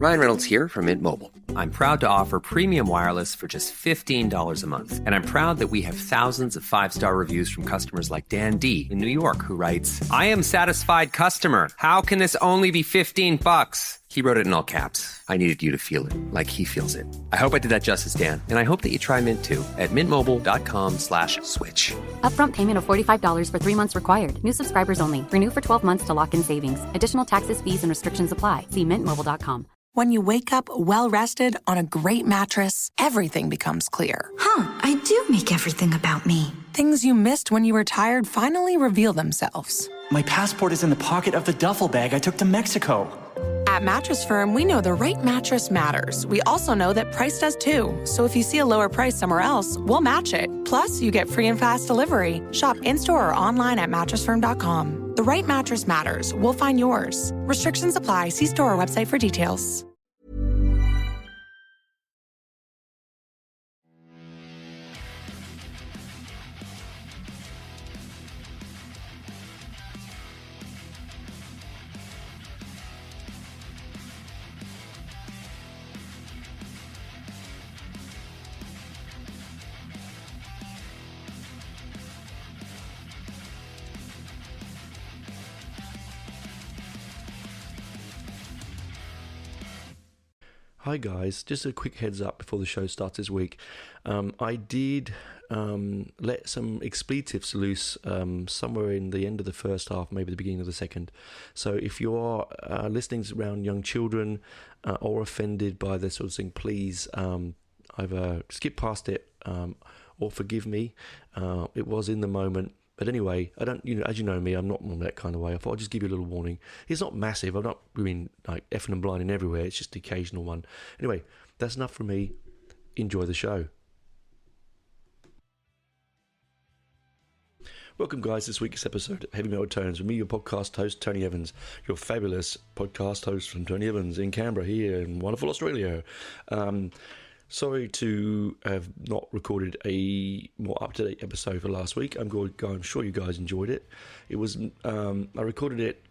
Ryan Reynolds here from Mint Mobile. I'm proud to offer premium wireless for just $15 a month. And I'm proud that we have thousands of 5-star reviews from customers like Dan D. in New York, who writes, "I am satisfied customer. How can this only be $15? He wrote it in all caps. I needed you to feel it, like he feels it. I hope I did that justice, Dan. And I hope that you try Mint too at mintmobile.com/switch. Upfront payment of $45 for 3 months required. New subscribers only. Renew for 12 months to lock in savings. Additional taxes, fees, and restrictions apply. See mintmobile.com. When you wake up well-rested on a great mattress, everything becomes clear. I do make everything about me. Things you missed when you were tired finally reveal themselves. My passport is in the pocket of the duffel bag I took to Mexico. At Mattress Firm, we know the right mattress matters. We also know that price does too. So if you see a lower price somewhere else, we'll match it. Plus, you get free and fast delivery. Shop in-store or online at mattressfirm.com. The right mattress matters. We'll find yours. Restrictions apply. See store or website for details. Hi guys, just a quick heads up before the show starts this week. I did let some expletives loose somewhere in the end of the first half, maybe the beginning of the second. So if you are listening around young children or offended by this sort of thing, please either skip past it or forgive me. It was in the moment. But anyway, I don't, as you know me, I'm not that kind of way. I thought I'd just give you a little warning. It's not massive. I'm not doing like effing and blinding everywhere. It's just the occasional one. Anyway, that's enough from me. Enjoy the show. Welcome, guys, to this week's episode of Heavy Metal Tones with me, your podcast host, Tony Evans, your fabulous podcast host from Tony Evans in Canberra, here in wonderful Australia. Sorry to have not recorded a more up-to-date episode for last week. I'm sure you guys enjoyed it. It was I recorded it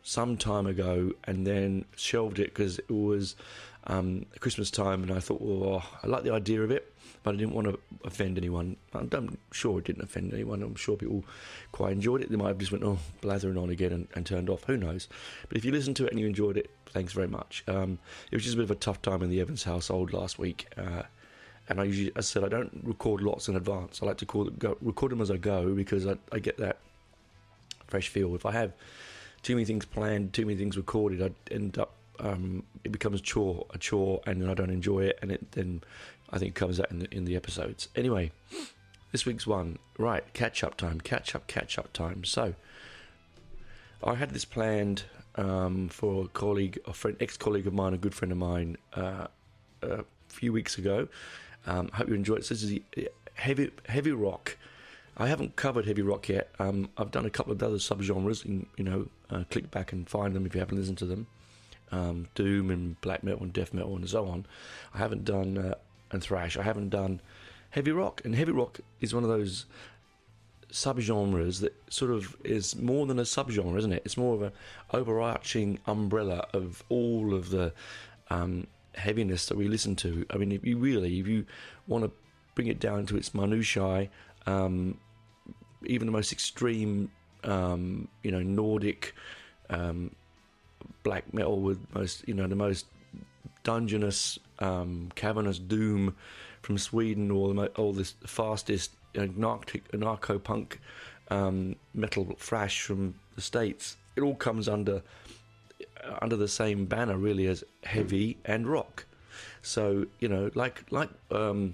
some time ago and then shelved it because it was Christmas time, and I thought, well, I like the idea of it, but I didn't want to offend anyone. I'm sure it didn't offend anyone. I'm sure people quite enjoyed it. They might have just went, blathering on again and turned off. Who knows? But if you listened to it and you enjoyed it, thanks very much. It was just a bit of a tough time in the Evans household last week. And I usually, as I said, I don't record lots in advance. I like to record them as I go because I get that fresh feel. If I have too many things planned, too many things recorded, I end up it becomes a chore, and then I don't enjoy it, and then I think it covers that in the episodes. Anyway, this week's one, right? Catch up time. So I had this planned for ex-colleague of mine, a good friend of mine, a few weeks ago. Hope you enjoy it. So this is the heavy rock. I haven't covered heavy rock yet. I've done a couple of other subgenres. Click back and find them if you haven't listened to them. Doom and black metal and death metal and so on. I haven't done and thrash. I haven't done heavy rock, and heavy rock is one of those subgenres that sort of is more than a subgenre, isn't it? It's more of an overarching umbrella of all of the heaviness that we listen to. I mean, if you want to bring it down to its minutiae, even the most extreme, Nordic black metal with the most dungeonous, cavernous doom from Sweden, or the fastest anarcho-punk metal thrash from the States. It all comes under the same banner, really, as heavy and rock. So like the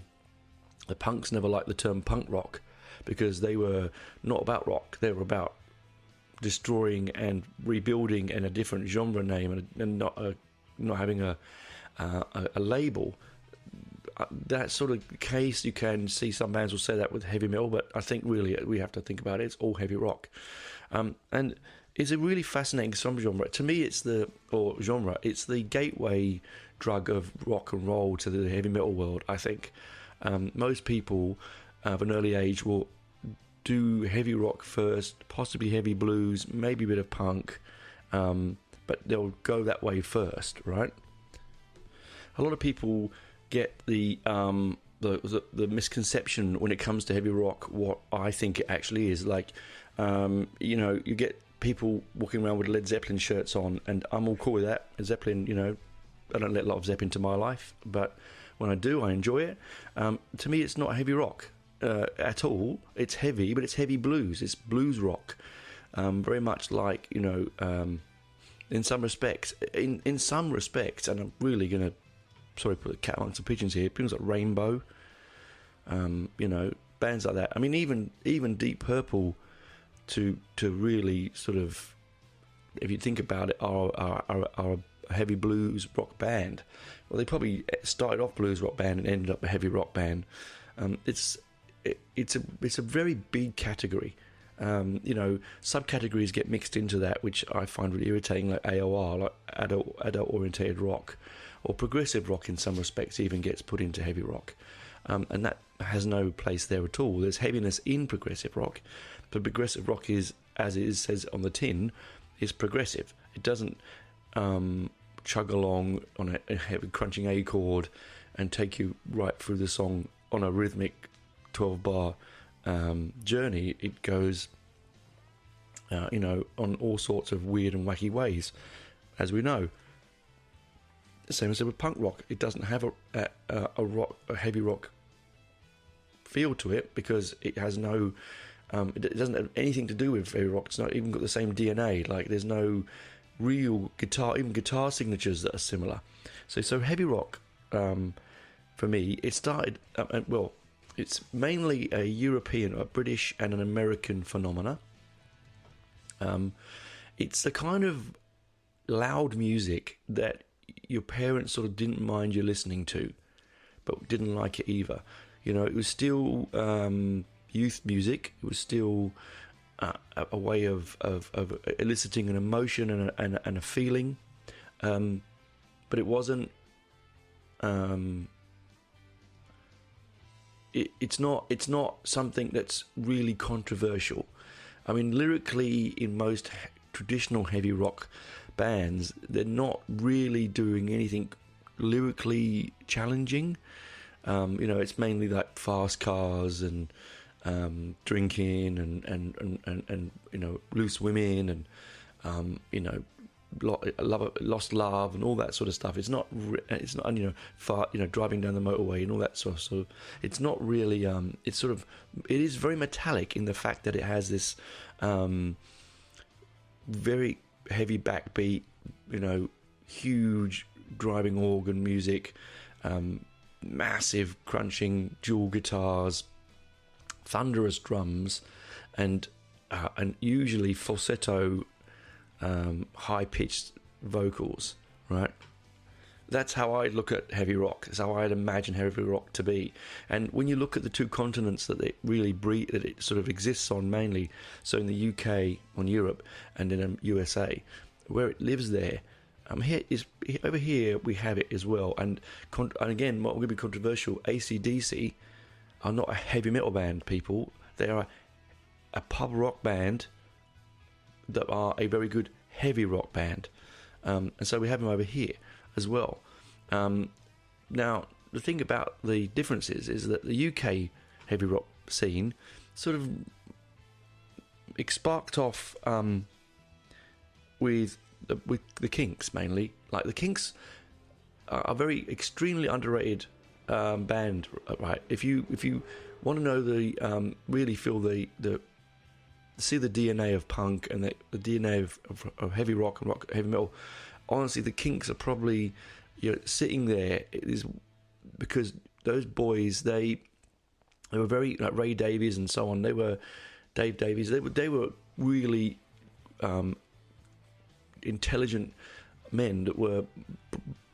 punks never liked the term punk rock because they were not about rock. They were about destroying and rebuilding in a different genre name and not having a label. That sort of case, you can see some bands will say that with heavy metal, but I think really we have to think about it. It's all heavy rock, and it's a really fascinating subgenre. To me, it's the gateway drug of rock and roll to the heavy metal world. I think most people of an early age will do heavy rock first, possibly heavy blues, maybe a bit of punk, but they'll go that way first, right? a lot of people get the misconception when it comes to heavy rock, what I think it actually is. Like, you know, you get people walking around with Led Zeppelin shirts on, and I'm all cool with that. Zeppelin, you know, I don't let a lot of Zeppelin into my life, but when I do, I enjoy it. To me, it's not heavy rock at all. It's heavy, but it's heavy blues. It's blues rock, very much like, you know, in some respects, and I'm really gonna, sorry, put the cat amongst the pigeons here. Things like Rainbow, you know, bands like that. I mean, even Deep Purple, to really sort of, if you think about it, are a heavy blues rock band. Well, they probably started off blues rock band and ended up a heavy rock band. It's a very big category. You know, subcategories get mixed into that, which I find really irritating, like AOR, like adult orientated rock, or progressive rock in some respects even gets put into heavy rock, and that has no place there at all. There's heaviness in progressive rock, but progressive rock is, as it says on the tin, is progressive. It doesn't chug along on a heavy crunching A chord and take you right through the song on a rhythmic 12-bar journey. It goes, you know, on all sorts of weird and wacky ways, as we know. Same as with punk rock, it doesn't have a heavy rock feel to it, because it has no, it doesn't have anything to do with heavy rock. It's not even got the same DNA. Like, there's no real guitar signatures that are similar. So heavy rock, for me, it started, well, it's mainly a European, a British and an American phenomena. It's the kind of loud music that your parents sort of didn't mind you listening to, but didn't like it either. You know, it was still youth music. It was still a way of eliciting an emotion and a feeling, but it wasn't. It's not something that's really controversial. I mean, lyrically, in most traditional heavy rock bands, they're not really doing anything lyrically challenging. You know, it's mainly like fast cars and drinking and you know, loose women and you know, lost love and all that sort of stuff. It's not you know, far, you know, driving down the motorway and all that sort of. It's not really. It's sort of. It is very metallic in the fact that it has this very heavy backbeat, you know, huge driving organ music, massive crunching dual guitars, thunderous drums, and usually falsetto, high-pitched vocals, right? That's how I look at heavy rock. That's how I'd imagine heavy rock to be. And when you look at the two continents that it really that it sort of exists on mainly, so in the UK, on Europe, and in USA, where it lives there, over here we have it as well. And again, what will be controversial, AC/DC are not a heavy metal band, people. They are a pub rock band that are a very good heavy rock band, and so we have them over here as well. Now, the thing about the differences is that the UK heavy rock scene sort of sparked off with the Kinks mainly. Like, the Kinks are a very extremely underrated band, right? If you want to know the really feel the see the DNA of punk and the DNA of heavy rock and heavy metal, honestly, the Kinks are probably, you know, sitting there. It is because those boys, they were very, like Ray Davies and so on. They were Dave Davies. They were really intelligent men that were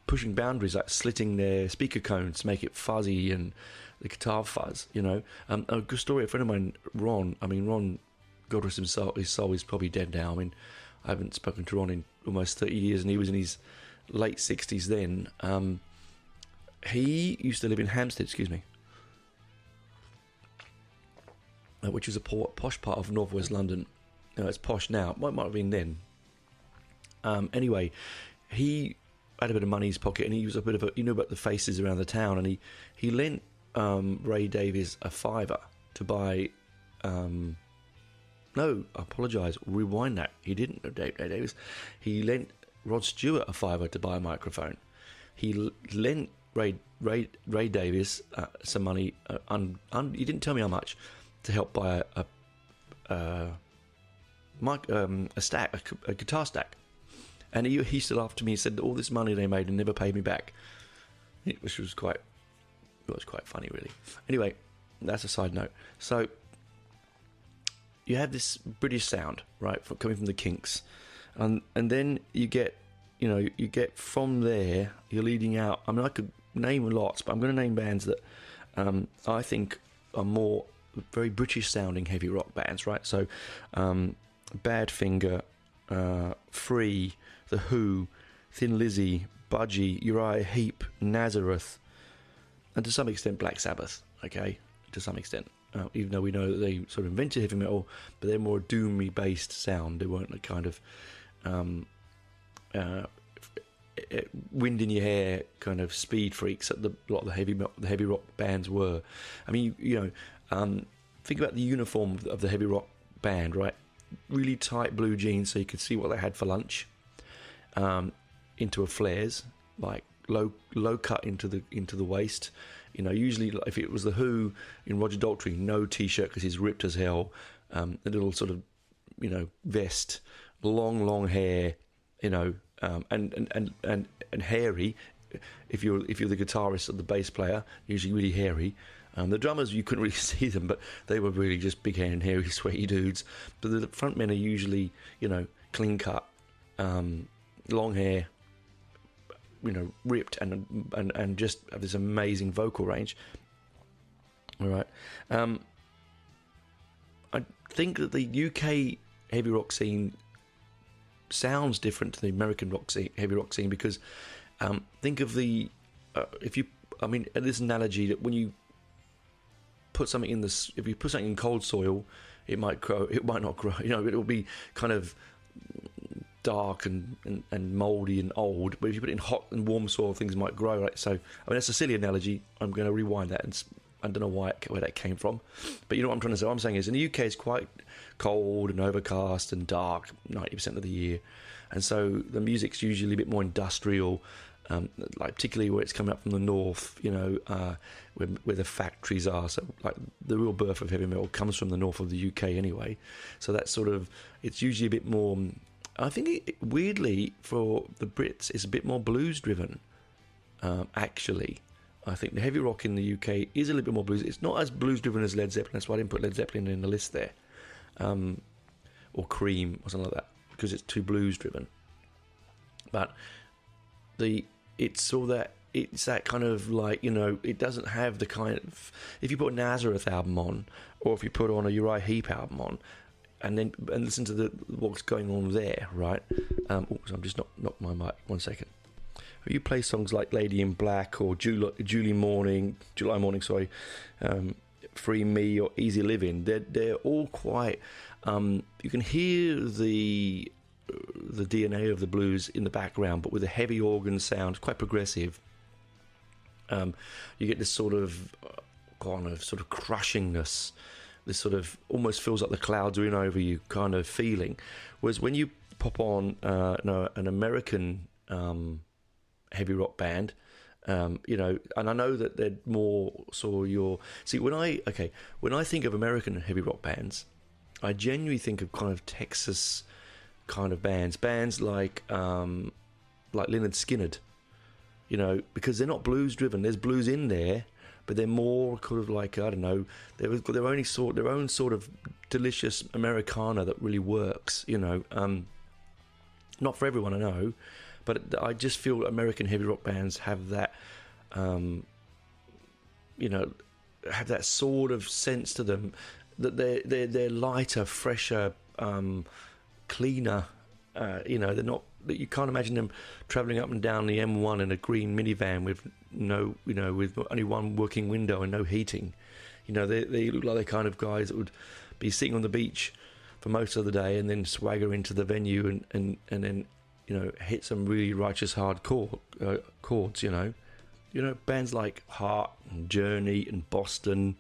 pushing boundaries, like slitting their speaker cones to make it fuzzy and the guitar fuzz. You know, a good story. A friend of mine, Ron. I mean, Ron, God rest his soul, is probably dead now. I mean, I haven't spoken to Ron in almost 30 years, and he was in his late 60s then. He used to live in Hampstead, which is a posh part of northwest London. It's posh now. It might have been then. Anyway, he had a bit of money in his pocket, and he was a bit of a, you know, about the faces around the town, and he lent Ray Davies a $5 to buy. No, I apologise. Rewind that. He didn't. Ray Davies. He lent Rod Stewart a $5 to buy a microphone. He lent Ray Davies some money. He didn't tell me how much, to help buy a guitar stack. And he stood after me and said that all this money they made and never paid me back, which was quite funny, really. Anyway, that's a side note. So you have this British sound, right, coming from the Kinks, and then you get from there, you're leading out. I mean, I could name lots, but I'm going to name bands that I think are more very British sounding heavy rock bands, right? So Badfinger, Free, The Who, Thin Lizzy, Budgie, Uriah Heep, Nazareth, and to some extent Black Sabbath, okay? To some extent. Even though we know that they sort of invented heavy metal, but they're more doomy based sound. They weren't a kind of wind in your hair kind of speed freaks that a lot of the heavy rock bands were. I mean, think about the uniform of the heavy rock band, right? Really tight blue jeans, so you could see what they had for lunch. Into a flares, like low cut into the waist. You know, usually if it was the Who in Roger Daltrey, no t-shirt because he's ripped as hell. A little sort of, vest, long hair, and hairy. If you're the guitarist or the bass player, usually really hairy. The drummers, you couldn't really see them, but they were really just big hair and hairy, sweaty dudes. But the front men are usually, clean cut, long hair, ripped and just have this amazing vocal range. All right. I think that the UK heavy rock scene sounds different to the American heavy rock scene because think of the this analogy that when you put something if you put something in cold soil, it might grow, it might not grow. It will be kind of dark and mouldy and old, but if you put it in hot and warm soil, things might grow, right? So, that's a silly analogy. I'm going to rewind that, and I don't know where that came from, but you know what I'm trying to say. What I'm saying is, in the UK, it's quite cold and overcast and dark 90% of the year, and so the music's usually a bit more industrial, like particularly where it's coming up from the north, where the factories are. So, like the real birth of heavy metal comes from the north of the UK anyway. So that's sort of, it's usually a bit more. I think weirdly for the Brits, it's a bit more blues driven. Actually, I think the heavy rock in the UK is a little bit more blues. It's not as blues driven as Led Zeppelin. That's why I didn't put Led Zeppelin in the list there, or Cream or something like that, because it's too blues driven. But it's that kind of like, it doesn't have the kind of, if you put a Nazareth album on, or if you put on a Uriah Heep album on, and listen to what's going on there, right? So I'm just knocked my mic. 1 second. You play songs like Lady in Black or July Morning, Free Me or Easy Living. They're all quite. You can hear the DNA of the blues in the background, but with a heavy organ sound, quite progressive. You get this sort of crushingness. This sort of almost feels like the clouds are in over you kind of feeling. Whereas when you pop on an American heavy rock band, and I know that they're more when I think of American heavy rock bands, I genuinely think of kind of Texas kind of bands like Lynyrd Skynyrd, because they're not blues driven. There's blues in there, but they're more kind of like, I don't know, they've got their own sort of delicious Americana that really works, not for everyone, I know, but I just feel American heavy rock bands have that, have that sort of sense to them, that they're lighter, fresher, cleaner, they're not, you can't imagine them travelling up and down the M1 in a green minivan with with only one working window and no heating. They look like the kind of guys that would be sitting on the beach for most of the day and then swagger into the venue and then hit some really righteous hardcore chords. Bands like Heart and Journey and Boston.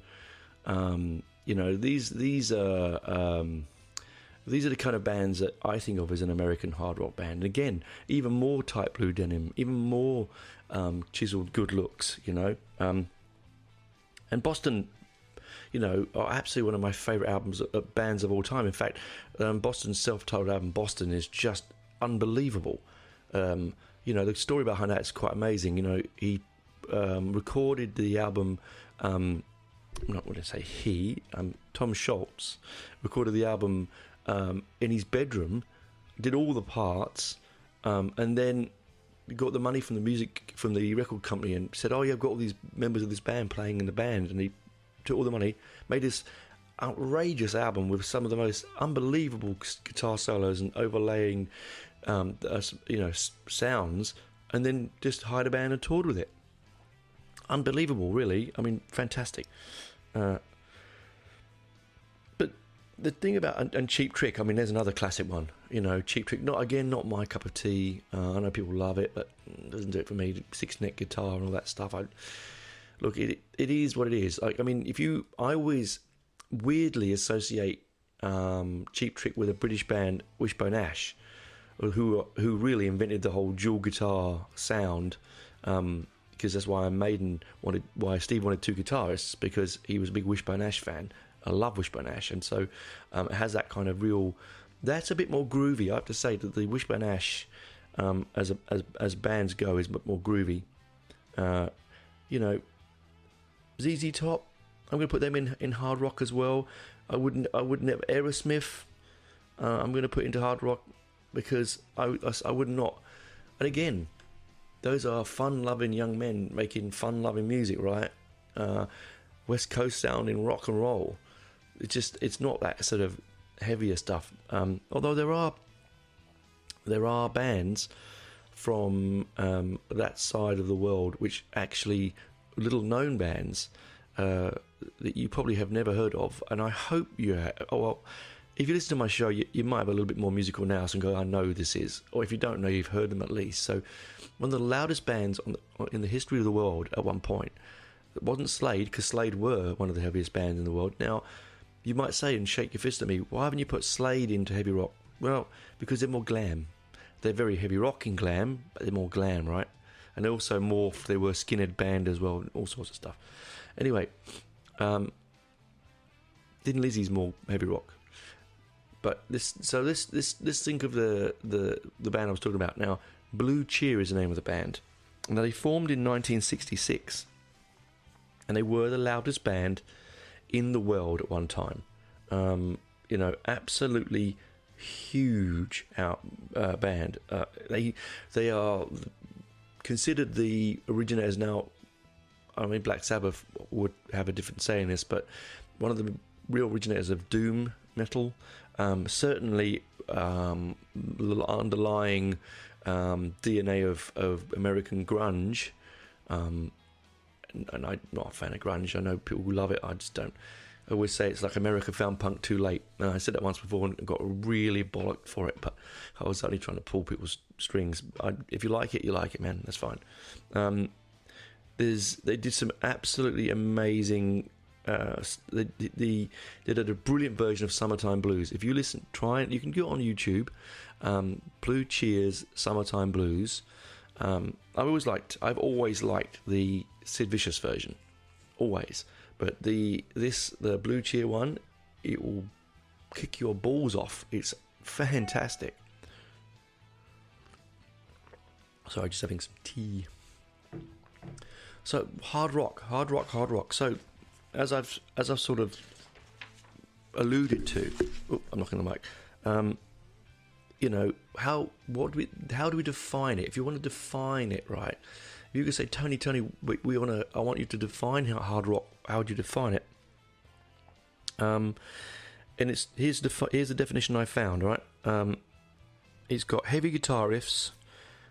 These are the kind of bands that I think of as an American hard rock band. And again, even more tight blue denim, even more chiseled good looks, And Boston, are absolutely one of my favourite albums, bands of all time. In fact, Boston's self-titled album, Boston, is just unbelievable. The story behind that is quite amazing. He recorded the album... I'm not going to say he. Tom Scholz recorded the album in his bedroom, did all the parts, and then got the money from the record company and said, "Oh, yeah, I've got all these members of this band playing in the band," and he took all the money, made this outrageous album with some of the most unbelievable guitar solos and overlaying, sounds, and then just hired a band and toured with it. Unbelievable, really. I mean, fantastic. But the thing about and Cheap Trick, I mean, there's another classic one. Cheap Trick. Not my cup of tea. I know people love it, but it doesn't do it for me. 6-neck guitar and all that stuff. It is what it is. I always weirdly associate Cheap Trick with a British band, Wishbone Ash, who really invented the whole dual guitar sound. Because that's why why Steve wanted two guitarists, because he was a big Wishbone Ash fan. I love Wishbone Ash, and so it has that kind of real. That's a bit more groovy. I have to say that the Wishbone Ash, as bands go, is a bit more groovy. ZZ Top, I'm going to put them in hard rock as well. I wouldn't have Aerosmith. I'm going to put into hard rock because I would not. And again, those are fun-loving young men making fun-loving music, right? West Coast sounding rock and roll. It's not that sort of heavier stuff. Although there are bands from that side of the world which actually little-known bands that you probably have never heard of, and I hope you have. Oh well. If you listen to my show, you might have a little bit more musical nous and go, I know who this is. Or if you don't know, you've heard them at least. So one of the loudest bands in the history of the world at one point, it wasn't Slade, because Slade were one of the heaviest bands in the world. Now, you might say and shake your fist at me, why haven't you put Slade into heavy rock? Well, because they're more glam. They're very heavy rock and glam, but they're more glam, right? And also they were skinhead band as well, and all sorts of stuff. Anyway, Thin Lizzy's more heavy rock. But let's think of the band I was talking about now. Blue Cheer is the name of the band. Now, they formed in 1966, and they were the loudest band in the world at one time. Absolutely huge band. They are considered the originators now. I mean, Black Sabbath would have a different say in this, but one of the real originators of doom metal. Certainly underlying DNA of American grunge, and I'm not a fan of grunge. I know people who love it. I just don't. I always say it's like America found punk too late. And I said that once before and got really bollocked for it, but I was only trying to pull people's strings. If you like it, you like it, man. That's fine. They did some absolutely amazing. They did a brilliant version of Summertime Blues. If you listen, you can go on YouTube. Blue Cheer's Summertime Blues. I've always liked the Sid Vicious version, always. But the Blue Cheer one, it will kick your balls off. It's fantastic. Sorry, just having some tea. So hard rock. So as I've sort of alluded to, I'm knocking the mic. How do we define it? If you want to define it right, you could say, Tony, I want you to define hard rock. How would you define it? And here's the definition I found. Right, it's got heavy guitar riffs,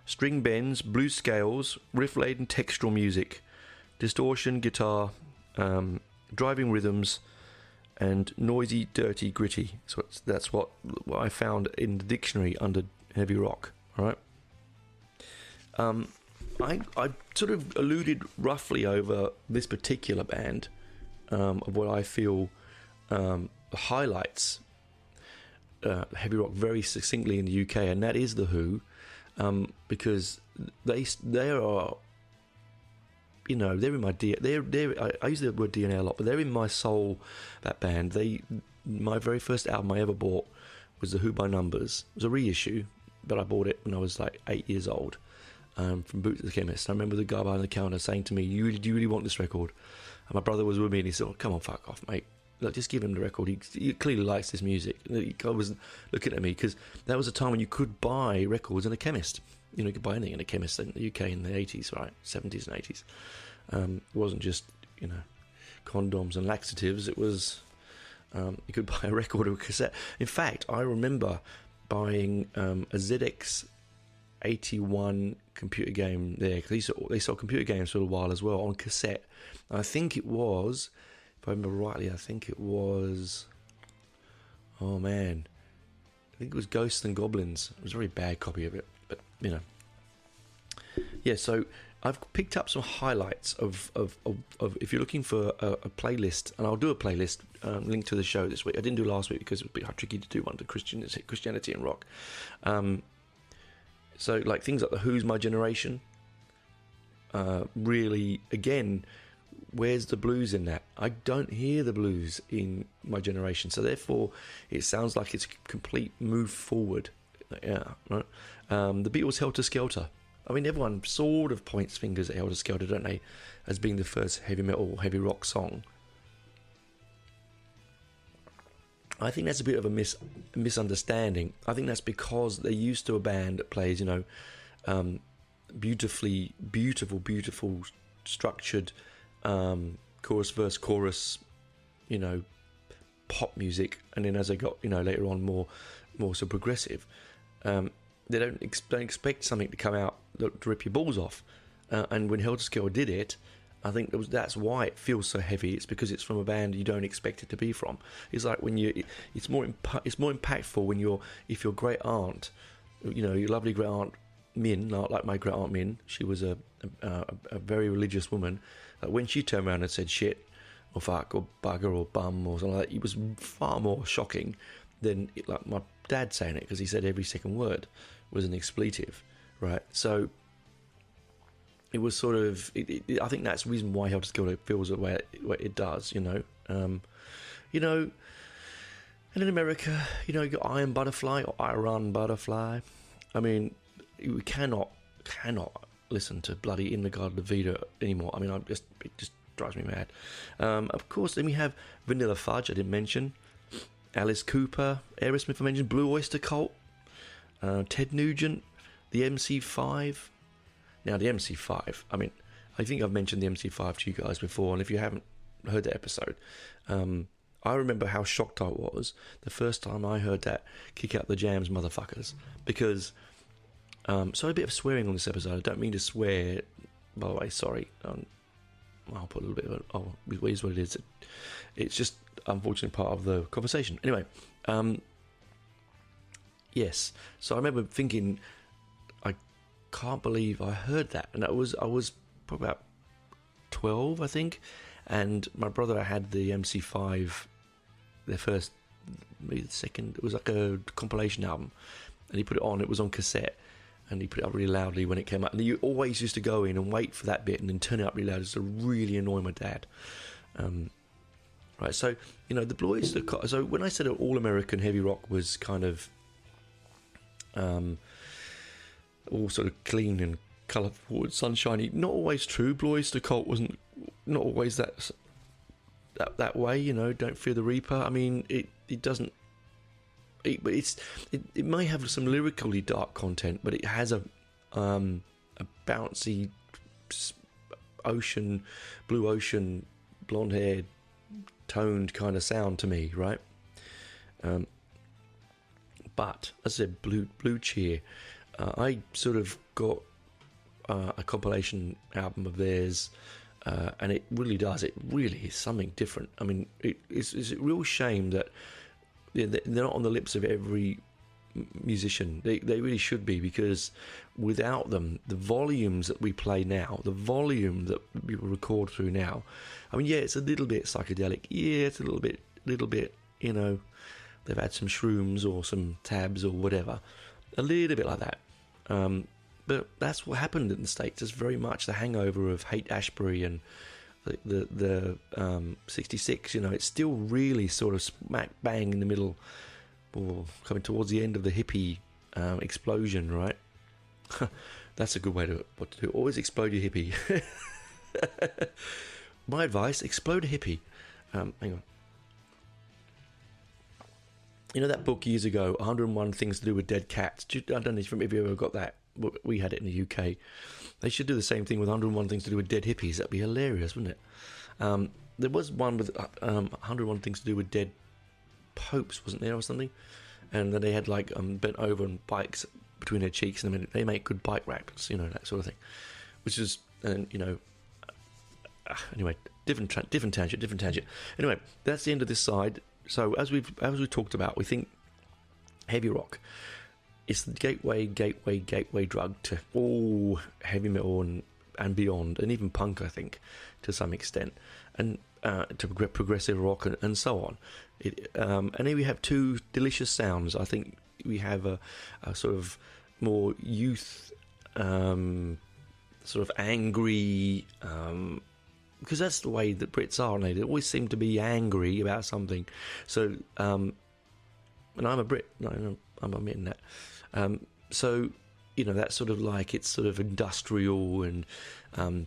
string bends, blues scales, riff-laden textural music, distortion guitar, driving rhythms, and noisy, dirty, gritty. So that's what I found in the dictionary under heavy rock. All right. I sort of alluded roughly over this particular band of what I feel highlights heavy rock very succinctly in the UK, and that is the Who, because they are, you know, they're in my I use the word DNA a lot, but they're in my soul. That band. My very first album I ever bought was the Who by Numbers. It was a reissue, but I bought it when I was like 8 years old. From Boots to the Chemist. I remember the guy behind the counter saying to me, do you really want this record? And my brother was with me and he said, oh, come on, fuck off, mate. Look, just give him the record. He clearly likes this music. He was looking at me because that was a time when you could buy records in a chemist. You know, you could buy anything in a chemist in the UK in the 80s, right? 70s and 80s. It wasn't just, you know, condoms and laxatives. It was, you could buy a record or a cassette. In fact, I remember buying a ZX 81 computer game there, because they sold computer games for a while as well on cassette. And I think it was, if I remember rightly, oh man, I think it was Ghosts and Goblins. It was a very bad copy of it, but you know. Yeah, so I've picked up some highlights of if you're looking for a playlist, and I'll do a playlist linked to the show this week. I didn't do last week because it was a bit tricky to do one to Christianity and rock. So like things like the Who's My Generation, really, again, where's the blues in that? I don't hear the blues in My Generation, so therefore it sounds like it's a complete move forward. Yeah, right. The Beatles' Helter Skelter. I mean, everyone sort of points fingers at Helter Skelter, don't they, as being the first heavy metal, heavy rock song. I think that's a bit of a misunderstanding. I think that's because they're used to a band that plays, you know, beautiful structured chorus, verse, chorus, you know, pop music, and then as they got, you know, later on more so progressive, they don't expect something to come out to rip your balls off. And when Helter Skelter did it, I think that's why it feels so heavy. It's because it's from a band you don't expect it to be from. It's like when it's more impactful when if your great aunt, you know, your lovely great aunt Min, like my great aunt Min, she was a very religious woman. When she turned around and said shit or fuck or bugger or bum or something like that, it was far more shocking than like my dad saying it, because he said every second word was an expletive, right? So it was sort of, I think that's the reason why Helter Skelter feels the way it does, you know. You know, and in America, you know, you got Iron Butterfly or Iran Butterfly. I mean, we cannot listen to bloody In the Garden of Vida anymore. I mean, it just drives me mad. Of course, then we have Vanilla Fudge, I didn't mention. Alice Cooper, Aerosmith, I mentioned. Blue Oyster Cult, Ted Nugent, the MC5. Now, the MC5, I mean, I think I've mentioned the MC5 to you guys before, and if you haven't heard that episode, I remember how shocked I was the first time I heard that Kick Out the Jams, motherfuckers, because, so a bit of swearing on this episode. I don't mean to swear, by the way, sorry. I'll put a little bit of it is what it is. It's just, unfortunately, part of the conversation. Anyway, yes, so I remember thinking, can't believe I heard that, and I was probably about 12, I think, and my brother had the MC5, their first, maybe the second. It was like a compilation album, and he put it on. It was on cassette, and he put it up really loudly when it came out. And you always used to go in and wait for that bit, and then turn it up really loud just to really annoy my dad. Right, so you know the Blue Oyster Cult. So when I said all American heavy rock was kind of all sort of clean and colourful and sunshiny, not always true. Blue Oyster Cult wasn't not always that way, you know. Don't Fear the Reaper. I mean, it doesn't. But it may have some lyrically dark content, but it has a bouncy blue ocean, blonde haired, toned kind of sound to me, right? But as I said, Blue Cheer. I sort of got a compilation album of theirs, and it really does. It really is something different. I mean, it's a real shame that they're not on the lips of every musician. They really should be, because without them, the volumes that we play now, the volume that we record through now, I mean, yeah, it's a little bit psychedelic. Yeah, it's a little bit, you know, they've had some shrooms or some tabs or whatever, a little bit like that. But that's what happened in the States. It's very much the hangover of Haight-Ashbury and the 66. You know, it's still really sort of smack bang in the middle, or coming towards the end of the hippie explosion, right? That's a good way to do. Always explode your hippie. My advice: explode a hippie. Hang on. You know that book years ago, 101 Things to Do with Dead Cats? I don't know if you ever got that. We had it in the UK. They should do the same thing with 101 Things to Do with Dead Hippies. That'd be hilarious, wouldn't it? There was one with 101 Things to Do with Dead Popes, wasn't there, or something? And then they had like bent over and bikes between their cheeks, and they make good bike racks, you know, that sort of thing. Which is, you know, anyway, different tangent. Anyway, that's the end of this side. So as we talked about, we think heavy rock is the gateway drug to all heavy metal and beyond, and even punk, I think, to some extent, and to progressive rock and so on. And then we have two delicious sounds. I think we have a sort of more youth, sort of angry, because that's the way that Brits are, aren't they? They always seem to be angry about something. So, and I'm a Brit. No, I'm admitting that. So, you know, that's sort of like, it's sort of industrial and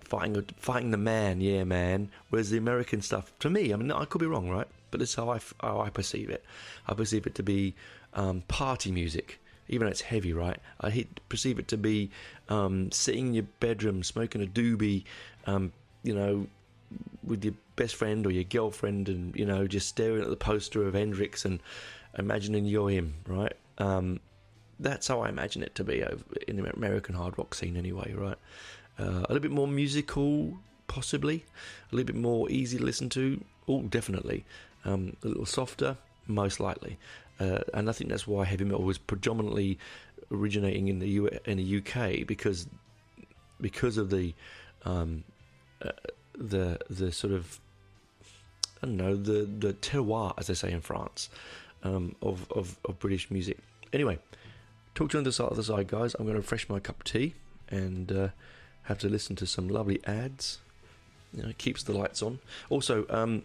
fighting the man, yeah, man. Whereas the American stuff, to me, I mean, I could be wrong, right? But this is how I perceive it. I perceive it to be party music, even though it's heavy, right? I perceive it to be sitting in your bedroom, smoking a doobie, you know, with your best friend or your girlfriend, and, you know, just staring at the poster of Hendrix and imagining you're him, right? That's how I imagine it to be in the American hard rock scene anyway, right? A little bit more musical, possibly. A little bit more easy to listen to. Oh, definitely. A little softer, most likely. And I think that's why heavy metal was predominantly originating in the UK, because of the sort of, I don't know, the terroir, as they say in France, of British music. Anyway, talk to you on the other side, guys. I'm going to refresh my cup of tea and have to listen to some lovely ads. You know, it keeps the lights on. Also,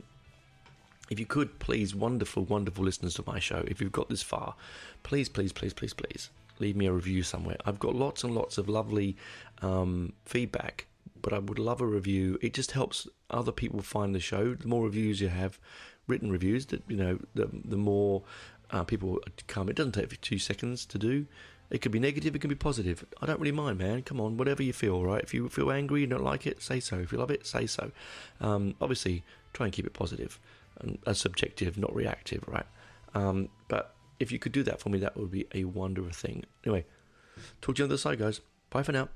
if you could, please, wonderful listeners to my show, if you've got this far, please leave me a review somewhere. I've got lots and lots of lovely feedback, but I would love a review. It just helps other people find the show. The more reviews you have, written reviews, that, you know, the more people come. It doesn't take 2 seconds to do. It could be negative, it can be positive. I don't really mind, man. Come on, whatever you feel, right? If you feel angry, you don't like it, say so. If you love it, say so. Obviously, try and keep it positive and subjective, not reactive, right? But if you could do that for me, that would be a wonderful thing. Anyway, talk to you on the other side, guys. Bye for now.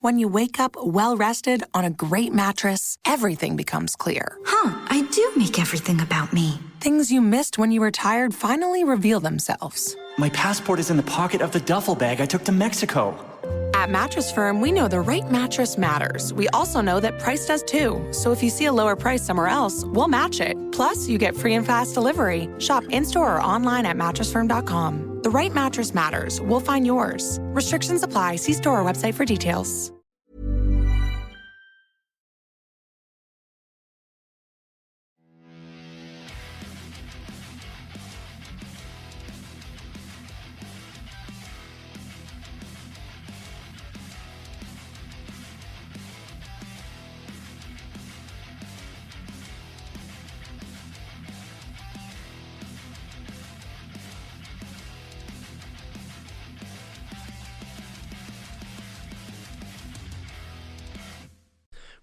When you wake up well-rested on a great mattress, everything becomes clear. I do make everything about me. Things you missed when you were tired finally reveal themselves. My passport is in the pocket of the duffel bag I took to Mexico. At Mattress Firm, we know the right mattress matters. We also know that price does too. So if you see a lower price somewhere else, we'll match it. Plus, you get free and fast delivery. Shop in-store or online at mattressfirm.com. The right mattress matters. We'll find yours. Restrictions apply. See store or website for details.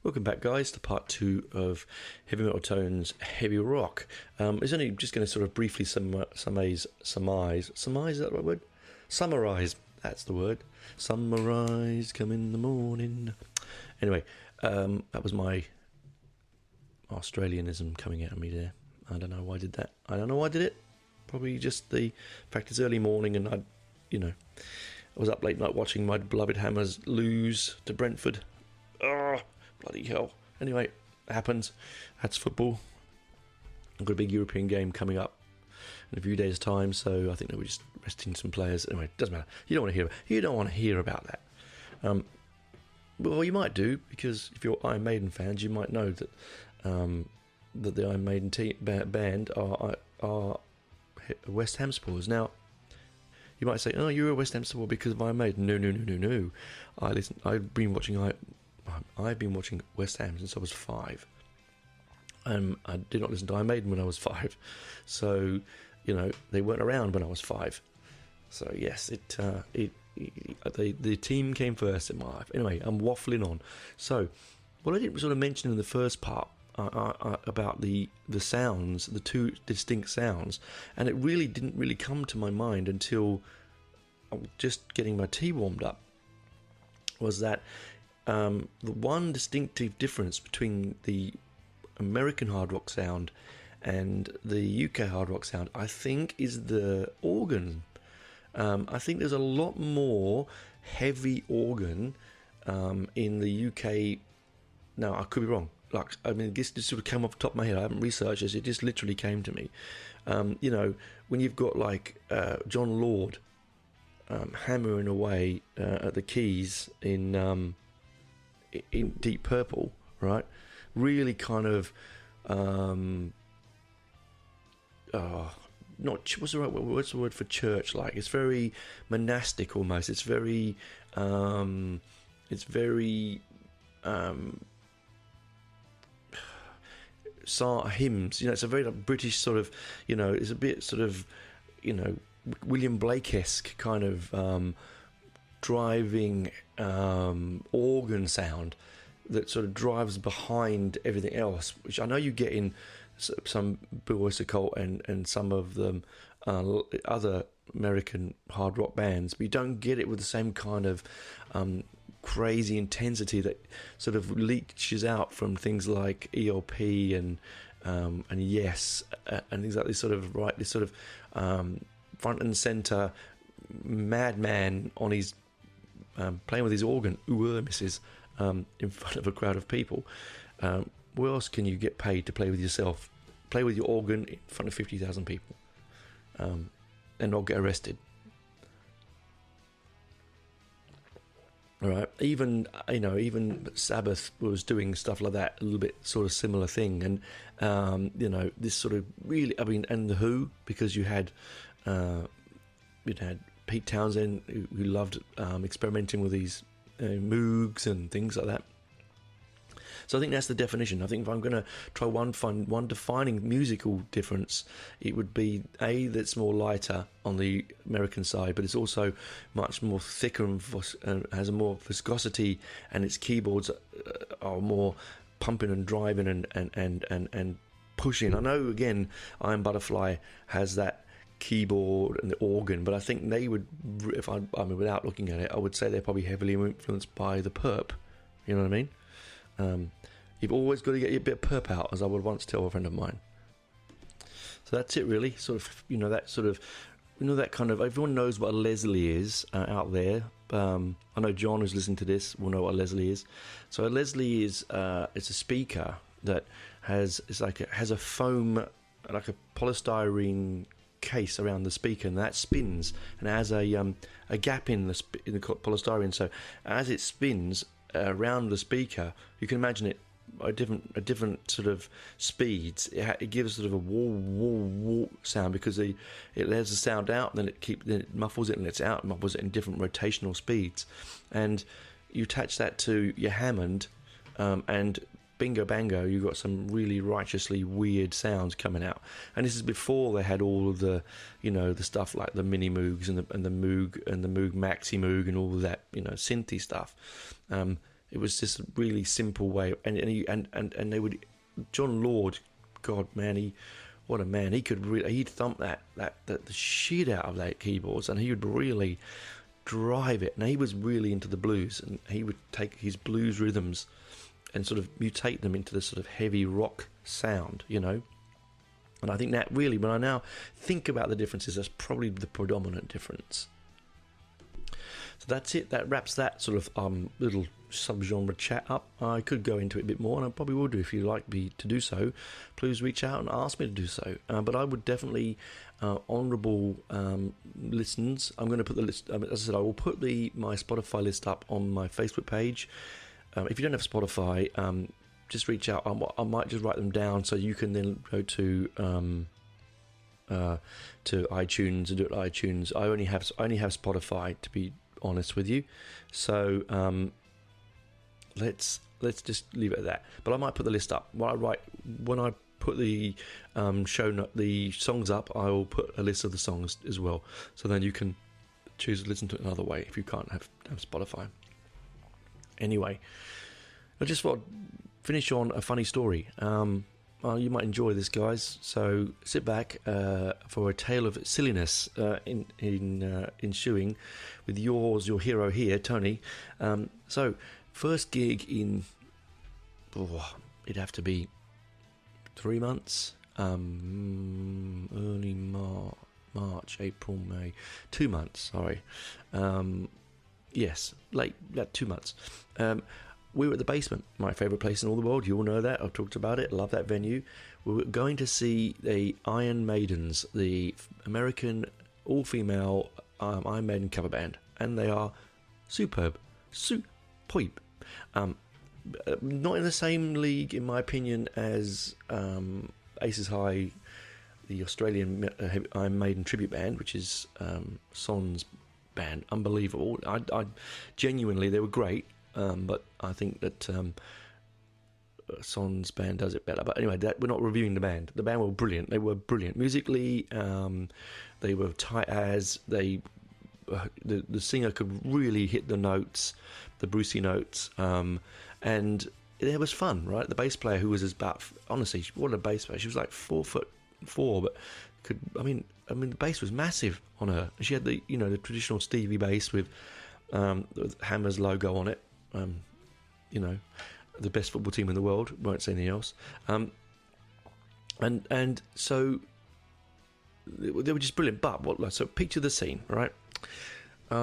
Welcome back, guys, to part 2 of Heavy Metal Tones Heavy Rock. It's only just going to sort of briefly summarize, is that the right word? Summarize, that's the word. Summarize, come in the morning. Anyway, that was my Australianism coming out of me there. I don't know why I did that. I don't know why I did it. Probably just the fact it's early morning and I was up late night watching my beloved Hammers lose to Brentford. Oh, bloody hell. Anyway, it happens. That's football. I've got a big European game coming up in a few days' time, so I think that we're just resting some players. Anyway, it doesn't matter. You don't want to hear about that. Well, you might do, because if you're Iron Maiden fans, you might know that that the Iron Maiden band are West Ham supporters. Now, you might say, "Oh, you're a West Ham supporter because of Iron Maiden." No. I've been watching West Ham since I was 5. I did not listen to Iron Maiden when I was 5, so they weren't around when I was 5. So yes, the team came first in my life. Anyway, I'm waffling on. So, what I didn't sort of mention in the first part about the sounds, the two distinct sounds, and it really didn't really come to my mind until I was just getting my tea warmed up, was that the one distinctive difference between the American hard rock sound and the UK hard rock sound, I think, is the organ. I think there's a lot more heavy organ in the UK. Now, I could be wrong. This just sort of came off the top of my head. I haven't researched this. It just literally came to me. When you've got John Lord hammering away at the keys in Deep Purple, right? Really kind of what's the word for church like? It's very monastic almost. It's very hymns. It's a very British sort of, it's a bit sort of, William Blake-esque kind of driving organ sound that sort of drives behind everything else, which I know you get in some Blue Oyster Cult and some of them other American hard rock bands, but you don't get it with the same kind of crazy intensity that sort of leaches out from things like ELP and Yes and things like this sort of front and center madman on his playing with his organ, misses, in front of a crowd of people. Where else can you get paid to play with yourself? Play with your organ in front of 50,000 people and not get arrested. All right, even Sabbath was doing stuff like that, a little bit sort of similar thing, and this sort of really, and the Who, because you had Pete Townsend who loved experimenting with these Moogs and things like that. So I think that's the definition. I think if I'm going to try find one defining musical difference, it would be that's more lighter on the American side, but it's also much more thicker and has a more viscosity, and its keyboards are more pumping and driving and pushing. I know, again, Iron Butterfly has that keyboard and the organ, but I think they would, without looking at it, I would say they're probably heavily influenced by the Perp. You know what I mean? You've always got to get your bit of Perp out, as I would once tell a friend of mine. So that's it, really. Sort of, that kind of, everyone knows what a Leslie is out there. I know John, who's listening to this, will know what a Leslie is. So a Leslie is it's a speaker that has a foam, like a polystyrene case around the speaker, and that spins and it has a gap in the polystyrene. So as it spins around the speaker, you can imagine it at different sort of speeds. It gives sort of a wall sound, because it lets the sound out, then it muffles it and lets out, and muffles it in different rotational speeds. And you attach that to your Hammond, and bingo bango, you've got some really righteously weird sounds coming out. And this is before they had all of the, the stuff like the mini Moogs and the Moog and the Moog Maxi Moog and all of that, synthy stuff. It was just a really simple way, and they would, John Lord, God, man, what a man! He'd thump the shit out of that keyboards, and he would really drive it. And he was really into the blues, and he would take his blues rhythms and sort of mutate them into this sort of heavy rock sound, And I think that really, when I now think about the differences, that's probably the predominant difference. So that's it. That wraps that sort of little subgenre chat up. I could go into it a bit more, and I probably will do if you'd like me to do so. Please reach out and ask me to do so. But I would definitely, honourable listens, I'm going to put the list, as I said, I will put my Spotify list up on my Facebook page. If you don't have Spotify, just reach out. I might just write them down so you can then go to iTunes and do it at iTunes. I only have Spotify, to be honest with you. So let's just leave it at that. But I might put the list up. When I put the the songs up, I will put a list of the songs as well. So then you can choose to listen to it another way if you can't have Spotify. Anyway, I just want to finish on a funny story. You might enjoy this, guys. So sit back for a tale of silliness in shoeing with your hero here, Tony. So first gig in it'd have to be 3 months. Early March, April, May, 2 months. Sorry. Yes, late 2 months. We were at the Basement, my favourite place in all the world. You all know that. I've talked about it. Love that venue. We were going to see the Iron Maidens, the American all-female Iron Maiden cover band. And they are superb. Superb. Not in the same league, in my opinion, as Aces High, the Australian Iron Maiden tribute band, which is Son's band. Unbelievable. I genuinely, they were great. But I think that Son's band does it better. But anyway, we're not reviewing the band. The band were brilliant. They were brilliant musically. They were tight as the singer could really hit the notes, the Brucey notes, and it was fun, right? The bass player, who was about, honestly, what a bass player. She was like 4'4", but the bass was massive on her. She had the traditional Stevie bass with Hammer's logo on it. The best football team in the world, won't say anything else. And so they were just brilliant. But so picture the scene, right?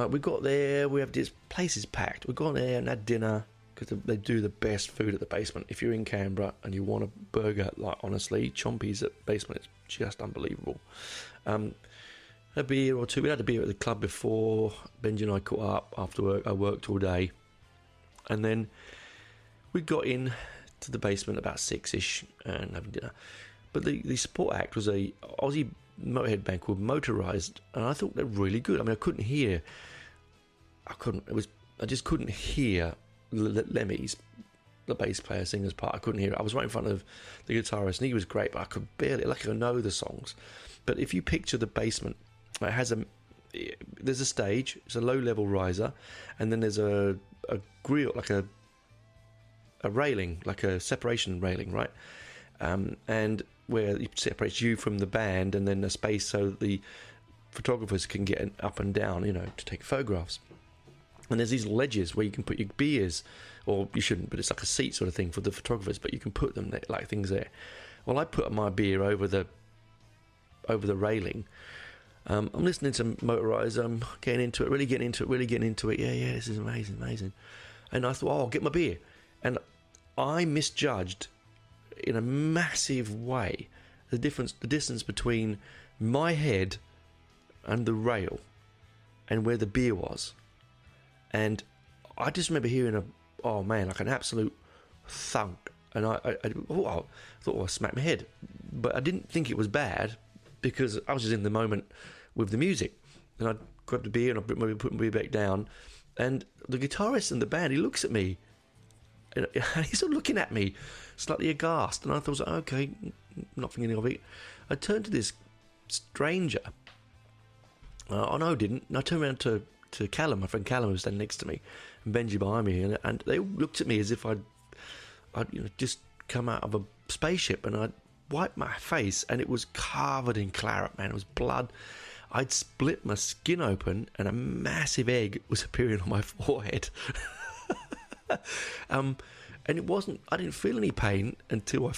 We got there. We have this place is packed. We got there and had dinner because they do the best food at the Basement. If you're in Canberra and you want a burger, like honestly, Chompy's at Basement, it's just unbelievable. A beer or two. We had a beer at the club before. Benji and I caught up after work. I worked all day. And then we got in to the Basement about 6ish and having dinner. But the support act was a Aussie Motorhead band called Motorised, and I thought they were really good. I mean, I just couldn't hear Lemmy's, the bass player, singer's part. I couldn't hear it. I was right in front of the guitarist, and he was great, but I could barely, I know the songs. But if you picture the Basement, there's a stage, it's a low-level riser, and then there's a grill, like a railing, like a separation railing, right? And where it separates you from the band, and then a space so that the photographers can get up and down, to take photographs. And there's these ledges where you can put your beers, or you shouldn't, but it's like a seat sort of thing for the photographers, but you can put them there, like things there. Well, I put my beer over the railing. I'm listening to Motorised. I'm getting into it, really getting into it. Yeah, this is amazing. And I thought, I'll get my beer. And I misjudged in a massive way the distance between my head and the rail and where the beer was. And I just remember hearing like an absolute thunk. And I thought I smacked my head. But I didn't think it was bad because I was just in the moment with the music. And I grabbed the beer and I put my beer back down. And the guitarist in the band, he looks at me and he's sort of looking at me slightly aghast. And I thought, okay, not thinking of it. I turned to this stranger. I didn't. And I turned around to Callum, my friend Callum, who was standing next to me, and Benji behind me, and they all looked at me as if I'd just come out of a spaceship, and I'd wiped my face, and it was covered in claret, man. It was blood. I'd split my skin open, and a massive egg was appearing on my forehead. And it wasn't. I didn't feel any pain until I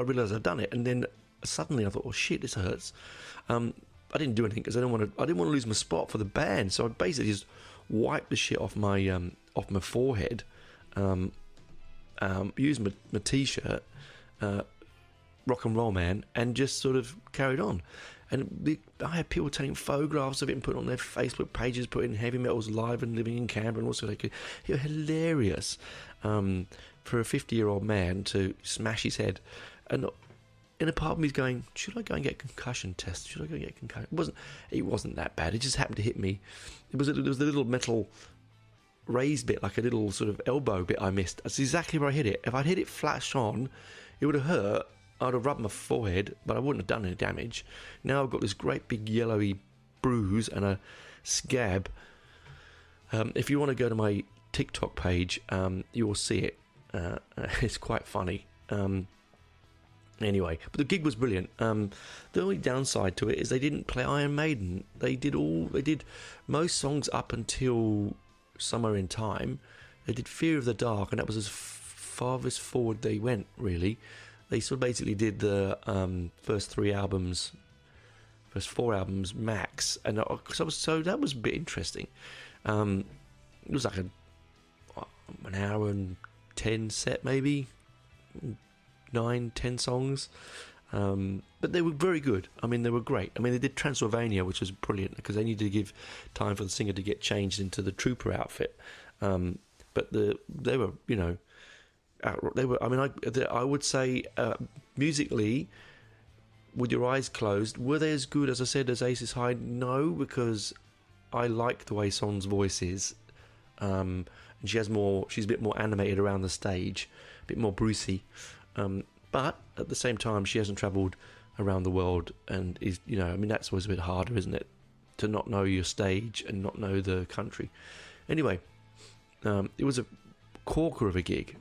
realised I'd done it, and then suddenly I thought, oh shit, this hurts. I didn't do anything because I didn't want to lose my spot for the band. So I basically just wiped the shit off my forehead, used my t-shirt, Rock and Roll Man, and just sort of carried on. And I had people taking photographs of it and putting on their Facebook pages, putting Heavy Metal's live and living in Canberra, and also it was hilarious for a 50-year-old man to smash his head. And in a part of me is going, should I go and get concussion tests? Should I go and get concussion? It wasn't that bad. It just happened to hit me. There was a little metal raised bit, like a little sort of elbow bit I missed. That's exactly where I hit it. If I'd hit it flash on, it would have hurt. I'd have rubbed my forehead, but I wouldn't have done any damage. Now I've got this great big yellowy bruise and a scab. If you want to go to my TikTok page, you will see it. It's quite funny. Anyway, but the gig was brilliant. The only downside to it is they didn't play Iron Maiden. They did most songs up until Somewhere in Time. They did Fear of the Dark, and that was as farthest forward they went, really. They sort of basically did the first 4 albums max, and so that was a bit interesting. It was like an hour and 10 set, maybe 9-10 songs, but they were very good. I mean, they were great. I mean, they did Transylvania, which was brilliant because they needed to give time for the singer to get changed into the trooper outfit. But they were, you know. I mean, I would say musically, with your eyes closed, were they as good as I said as Aces High? No, because I like the way Son's voice is, and she's a bit more animated around the stage, a bit more Brucey. But at the same time, she hasn't travelled around the world, and is, you know, I mean, that's always a bit harder, isn't it, to not know your stage and not know the country. Anyway, it was a corker of a gig.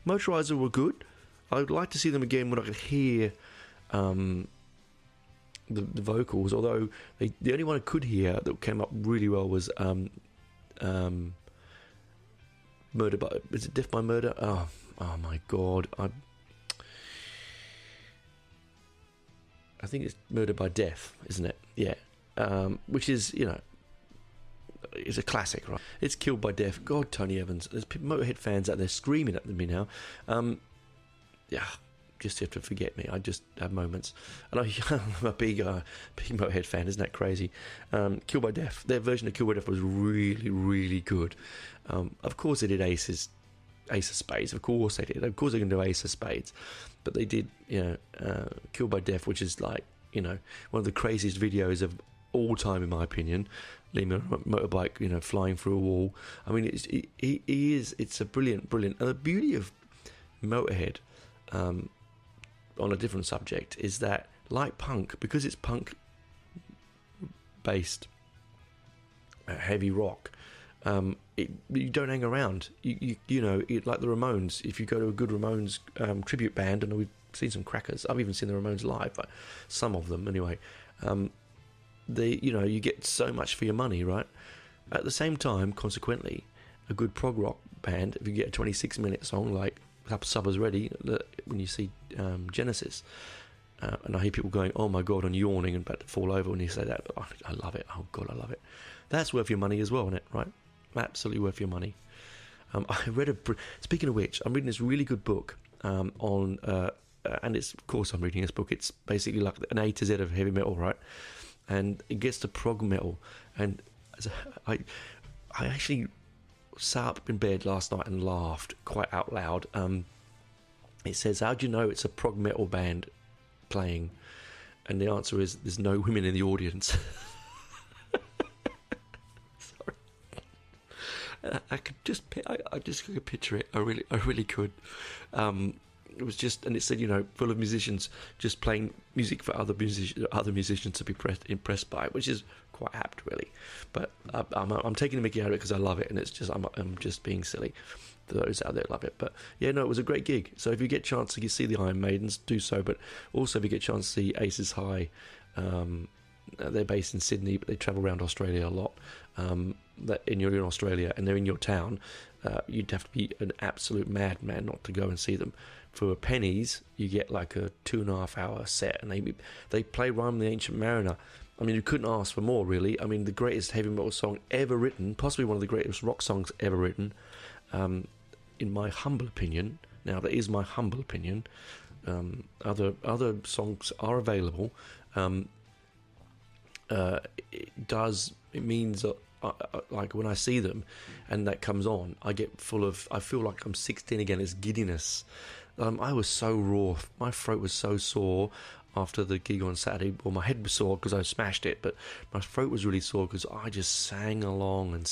Motorizer were good. I would like to see them again when I could hear the vocals, although the only one I could hear that came up really well was Murder by... Is it Death by Murder? Oh my God. I think it's Murder by Death, isn't it? Yeah. Which is, you know, it's a classic, right? It's Killed by Death. God, Tony Evans. There's Motorhead fans out there screaming at me now. Yeah, just have to forget me. I just have moments. And I'm a big Motorhead fan. Isn't that crazy? Killed by Death. Their version of Killed by Death was really, really good. Of course they did Ace of Spades. Of course they did. Of course they can do Ace of Spades. But they did, you know, Killed by Death, which is like, you know, one of the craziest videos of all time, in my opinion. Liam on a motorbike, you know, flying through a wall. I mean, it's a brilliant. And the beauty of Motorhead, on a different subject, is that, like punk, because it's punk based heavy rock, you don't hang around. You know, like the Ramones. If you go to a good Ramones tribute band, and we've seen some crackers. I've even seen the Ramones live, but some of them anyway. You get so much for your money, right? At the same time, consequently, a good prog rock band, if you get a 26-minute song like Supper's Ready, when you see Genesis, and I hear people going, oh my God, and yawning and about to fall over when you say that, but I love it. Oh God, I love it. That's worth your money as well, isn't it? Right? Absolutely worth your money. Speaking of which, I'm reading this really good book on, and it's, of course I'm reading this book, it's basically like an A to Z of heavy metal, right? And it gets to prog metal, and I actually sat up in bed last night and laughed quite out loud. It says, how do you know it's a prog metal band playing? And the answer is, there's no women in the audience. Sorry. I could picture it. I really could. It was just, and it said, you know, full of musicians just playing music for other musicians to be impressed by, which is quite apt, really. But I'm taking the mickey out of it because I love it, and it's just I'm just being silly for those out there that love it. But yeah, no, it was a great gig. So if you get a chance to see the Iron Maidens, do so. But also if you get a chance to see Aces High, they're based in Sydney, but they travel around Australia a lot. that you're in Australia and they're in your town, you'd have to be an absolute madman not to go and see them. For pennies, you get like a 2.5 hour set, and they play Rhyme of the Ancient Mariner. I mean, you couldn't ask for more, really. I mean, the greatest heavy metal song ever written, possibly one of the greatest rock songs ever written, in my humble opinion. Now, that is my humble opinion. Other songs are available. It means that like when I see them and that comes on, I feel like I'm 16 again. It's giddiness. I was so raw. My throat was so sore after the gig on Saturday. Well, my head was sore because I smashed it, but my throat was really sore because I just sang along, and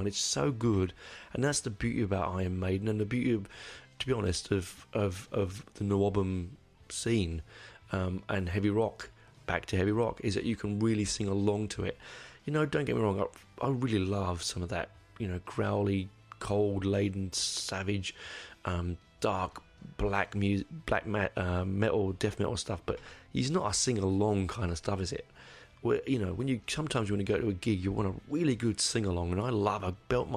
it's so good. And that's the beauty about Iron Maiden, and the beauty of, to be honest, of the Nwabum scene, and heavy rock, back to heavy rock, is that you can really sing along to it. You know, don't get me wrong, I really love some of that, you know, growly, cold, laden, savage, dark, black music, metal, death metal stuff, but he's not a sing-along kind of stuff, is it? Where, you know, sometimes when you go to a gig, you want a really good sing-along, and I belt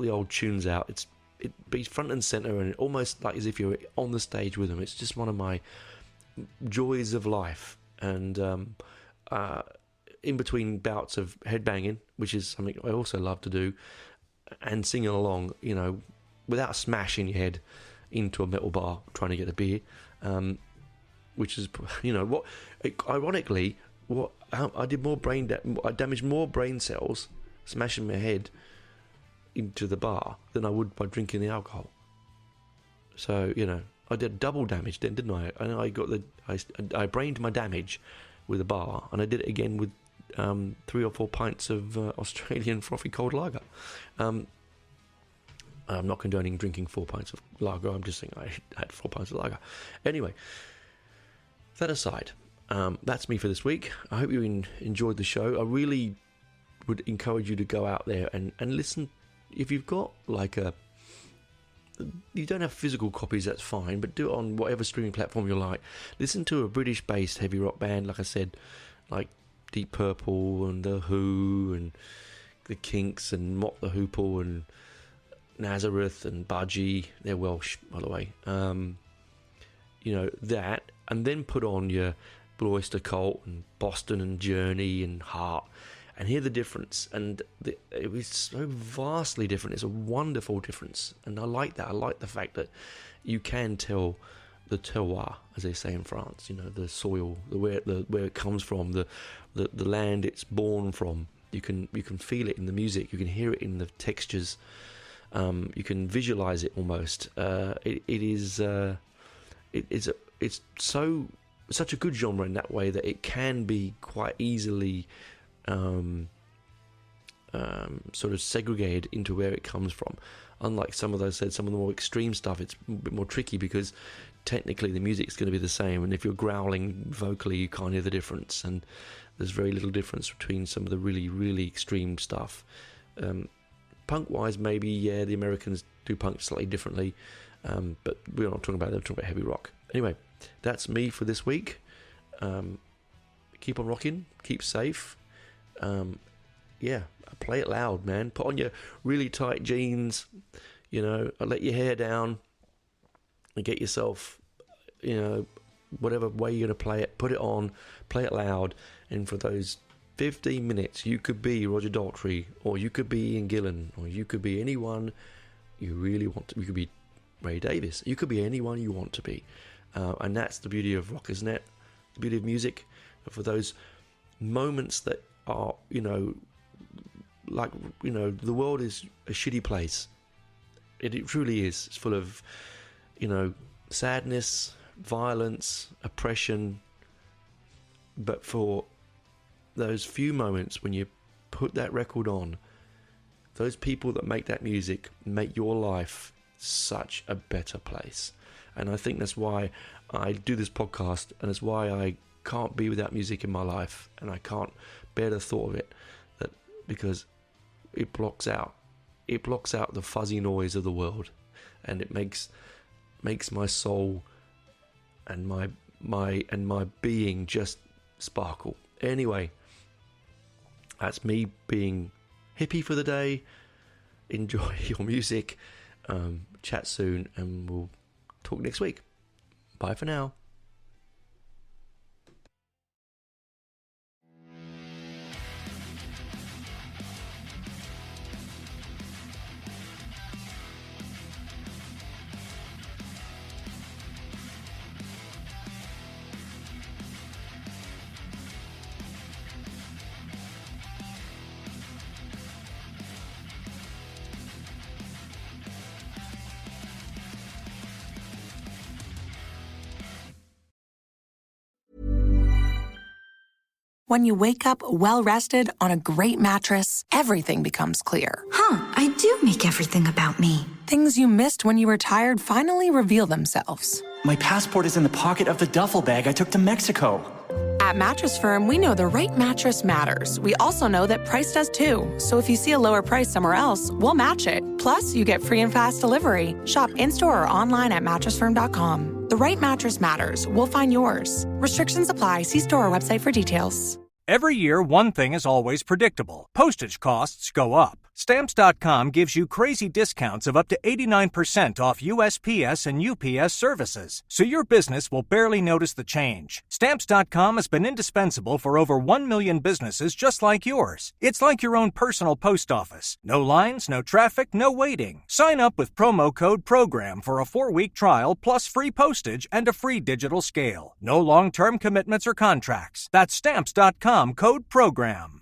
the old tunes out. It be front and center, and almost like as if you're on the stage with them. It's just one of my joys of life. And in between bouts of headbanging, which is something I also love to do, and singing along, you know, without smashing your head into a metal bar trying to get a beer, which is, you know, what ironically, I did I damaged more brain cells smashing my head into the bar than I would by drinking the alcohol. So, you know, I did double damage then, didn't I? And I brained my damage with a bar, and I did it again with 3 or 4 pints of Australian frothy cold lager. I'm not condoning drinking 4 pints of lager. I'm just saying I had 4 pints of lager. Anyway, that aside, that's me for this week. I hope you enjoyed the show. I really would encourage you to go out there and listen. If you've got you don't have physical copies, that's fine, but do it on whatever streaming platform you like. Listen to a British-based heavy rock band, like I said, like Deep Purple and The Who and The Kinks and Mott the Hoople and Nazareth and Budgie. They're Welsh, by the way. You know, that, and then put on your Blue Oyster Cult and Boston and Journey and Heart, and hear the difference. And it was so vastly different. It's a wonderful difference, and I like that. I like the fact that you can tell the terroir, as they say in France. You know, the soil, where it comes from, the land it's born from. You can feel it in the music. You can hear it in the textures. You can visualize it almost. It's such a good genre in that way that it can be quite easily sort of segregated into where it comes from. Unlike some of the more extreme stuff, it's a bit more tricky because technically the music's going to be the same, and if you're growling vocally, you can't hear the difference, and there's very little difference between some of the really, really extreme stuff. Punk-wise, maybe, yeah, the Americans do punk slightly differently, but we're not talking about that, we're talking about heavy rock. Anyway, that's me for this week. Keep on rocking, keep safe. Yeah, play it loud, man. Put on your really tight jeans, you know, let your hair down and get yourself, you know, whatever way you're going to play it, put it on, play it loud. And for those 15 minutes, you could be Roger Daltrey, or you could be Ian Gillan, or you could be anyone you really want to. You could be Ray Davies. You could be anyone you want to be. And that's the beauty of rock, isn't it? The beauty of music. For those moments that are, you know, like, you know, the world is a shitty place. It truly is. It's full of, you know, sadness, violence, oppression. But for those few moments when you put that record on, those people that make that music make your life such a better place. And I think that's why I do this podcast, and it's why I can't be without music in my life, and I can't bear the thought of it, because it blocks out the fuzzy noise of the world, and it makes my soul and my being just sparkle. Anyway, that's me being hippie for the day. Enjoy your music. Chat soon, and we'll talk next week. Bye for now. When you wake up well-rested on a great mattress, everything becomes clear. I do make everything about me. Things you missed when you were tired finally reveal themselves. My passport is in the pocket of the duffel bag I took to Mexico. At Mattress Firm, we know the right mattress matters. We also know that price does too. So if you see a lower price somewhere else, we'll match it. Plus, you get free and fast delivery. Shop in-store or online at mattressfirm.com. The right mattress matters. We'll find yours. Restrictions apply. See store or website for details. Every year, one thing is always predictable. Postage costs go up. Stamps.com gives you crazy discounts of up to 89% off USPS and UPS services, so your business will barely notice the change. Stamps.com has been indispensable for over 1 million businesses just like yours. It's like your own personal post office. No lines, no traffic, no waiting. Sign up with promo code PROGRAM for a 4-week trial plus free postage and a free digital scale. No long-term commitments or contracts. That's Stamps.com, code PROGRAM.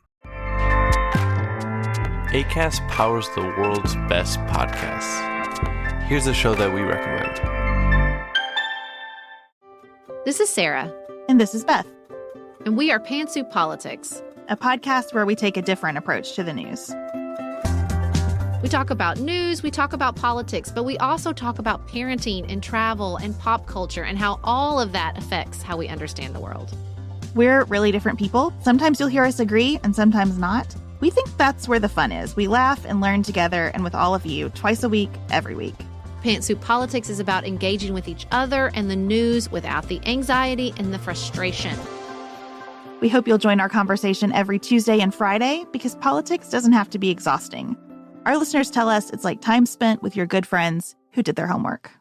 Acast powers the world's best podcasts. Here's a show that we recommend. This is Sarah. And this is Beth. And we are Pantsuit Politics, a podcast where we take a different approach to the news. We talk about news, we talk about politics, but we also talk about parenting and travel and pop culture and how all of that affects how we understand the world. We're really different people. Sometimes you'll hear us agree and sometimes not. We think that's where the fun is. We laugh and learn together and with all of you twice a week, every week. Pantsuit Politics is about engaging with each other and the news without the anxiety and the frustration. We hope you'll join our conversation every Tuesday and Friday because politics doesn't have to be exhausting. Our listeners tell us it's like time spent with your good friends who did their homework.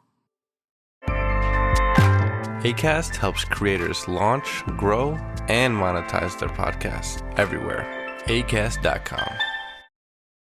Acast helps creators launch, grow, and monetize their podcasts everywhere. Acast.com.